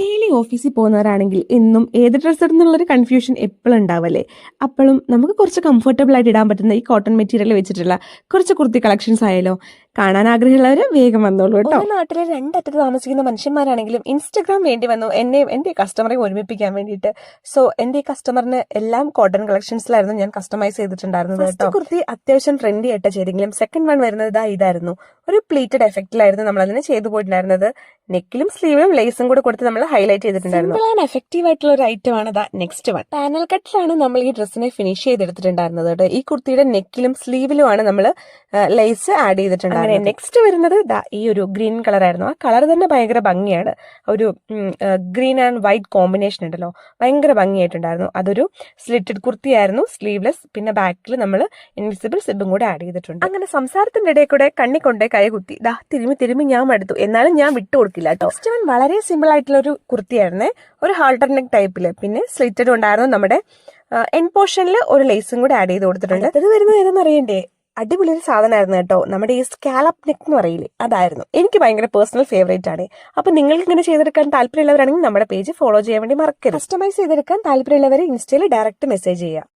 Daily ഓഫീസിൽ പോകുന്നവരാണെങ്കിൽ എന്നും ഏത് ഡ്രസ്സ് ഇടുന്നുള്ളൊരു കൺഫ്യൂഷൻ എപ്പോഴും ഉണ്ടാവല്ലേ. അപ്പോഴും നമുക്ക് കുറച്ച് കംഫർട്ടബിൾ ആയിട്ട് ഇടാൻ പറ്റുന്ന ഈ കോട്ടൺ മെറ്റീരിയൽ വെച്ചിട്ടുള്ള കുറച്ച് കുർത്തി കളക്ഷൻസ് ആയാലോ. കാണാൻ ആഗ്രഹമുള്ളവർ വേഗം വന്നോളൂ കേട്ടോ. നാട്ടിലെ രണ്ടറ്റത്ത് താമസിക്കുന്ന മനുഷ്യന്മാരാണെങ്കിലും ഇൻസ്റ്റഗ്രാം വേണ്ടി വന്നു എന്റെ കസ്റ്റമറെ ഒരുമിപ്പിക്കാൻ വേണ്ടിയിട്ട്. സോ എന്റെ ഈ കസ്റ്റമറിന് എല്ലാം കോട്ടൺ കളക്ഷൻസിലായിരുന്നു ഞാൻ കസ്റ്റമൈസ് ചെയ്തിട്ടുണ്ടായിരുന്നത് കേട്ടോ. കുർത്തി അത്യാവശ്യം ട്രെൻഡി ആയിട്ട് ചെയ്തെങ്കിലും സെക്കൻഡ് വൺ വരുന്നത് ഇതായിരുന്നു. ഒരു പ്ലീറ്റഡ് എഫക്റ്റിലായിരുന്നു നമ്മൾ അതിന് ചെയ്തു പോയിട്ടുണ്ടായിരുന്നത്. നെക്കിലും സ്ലീവിലും ലേസും കൂടെ കൊടുത്ത് നമ്മൾ ഹൈലൈറ്റ് ചെയ്തിട്ടുണ്ടായിരുന്നു. സിമ്പിൾ ആൻഡ് എഫക്റ്റീവ് ആയിട്ടുള്ള ഒരു ഐറ്റം ആണ് നെക്സ്റ്റ് വൺ. പാനൽ കട്ടിലാണ് നമ്മൾ ഈ ഡ്രസ്സിനെ ഫിനിഷ് ചെയ്തെടുത്തിട്ടുണ്ടായിരുന്നത് കേട്ടോ. ഈ കുർത്തിയുടെ നെക്കിലും സ്ലീവിലുമാണ് നമ്മൾ ലേസ് ആഡ് ചെയ്തിട്ടുണ്ടായിരുന്നത്. നെക്സ്റ്റ് വരുന്നത് ഈ ഒരു ഗ്രീൻ കളർ ആയിരുന്നു. ആ കളർ തന്നെ ഭയങ്കര ഭംഗിയാണ്. ഒരു ഗ്രീൻ ആൻഡ് വൈറ്റ് കോമ്പിനേഷൻ ഉണ്ടല്ലോ, ഭയങ്കര ഭംഗിയായിട്ടുണ്ടായിരുന്നു. അതൊരു സ്ലിറ്റഡ് കുർത്തിയായിരുന്നു, സ്ലീവ്ലെസ്. പിന്നെ ബാക്കിൽ നമ്മൾ ഇൻവിസിബിൾ സിബും കൂടെ ആഡ് ചെയ്തിട്ടുണ്ട്. അങ്ങനെ സംസാരത്തിന്റെ ഇടയിൽ കൂടെ കണ്ണിക്കൊണ്ടേ കൈ കുത്തി തിരുമ്മി ഞാൻ മടുത്തു, എന്നാലും ഞാൻ വിട്ടുകൊടുക്കില്ല കേട്ടോ. നെക്സ്റ്റ് വൺ വളരെ സിമ്പിൾ ആയിട്ടുള്ള ഒരു കുർത്തിയായിരുന്നേ, ഒരു ഹാൾട്ടർ നെക്ക് ടൈപ്പില്. പിന്നെ സ്ലിറ്റഡ് ഉണ്ടായിരുന്നു. നമ്മുടെ എൻ പോർഷനിൽ ഒരു ലേസും കൂടെ ആഡ് ചെയ്ത് കൊടുത്തിട്ടുണ്ട്. ഇത് വരുന്നത് ഏതെന്ന് അറിയണ്ടേ? അടിപൊളി ഒരു സാധനമായിരുന്നു കേട്ടോ. നമ്മുടെ ഈ സ്കാലപ്പ് നെക്ക് എന്ന് പറയില്ലേ, അതായിരുന്നു. എനിക്ക് ഭയങ്കര പേഴ്സണൽ ഫേവറേറ്റ് ആണ്. അപ്പൊ നിങ്ങൾക്ക് ഇങ്ങനെ ചെയ്തെടുക്കാൻ താല്പര്യമുള്ളവരാണെങ്കിൽ നമ്മുടെ പേജ് ഫോളോ ചെയ്യാൻ വേണ്ടി മറക്കരുത്. കസ്റ്റമൈസ് ചെയ്തെടുക്കാൻ താല്പര്യമുള്ളവരെ ഇൻസ്റ്റയിൽ ഡയറക്റ്റ് മെസ്സേജ് ചെയ്യുക.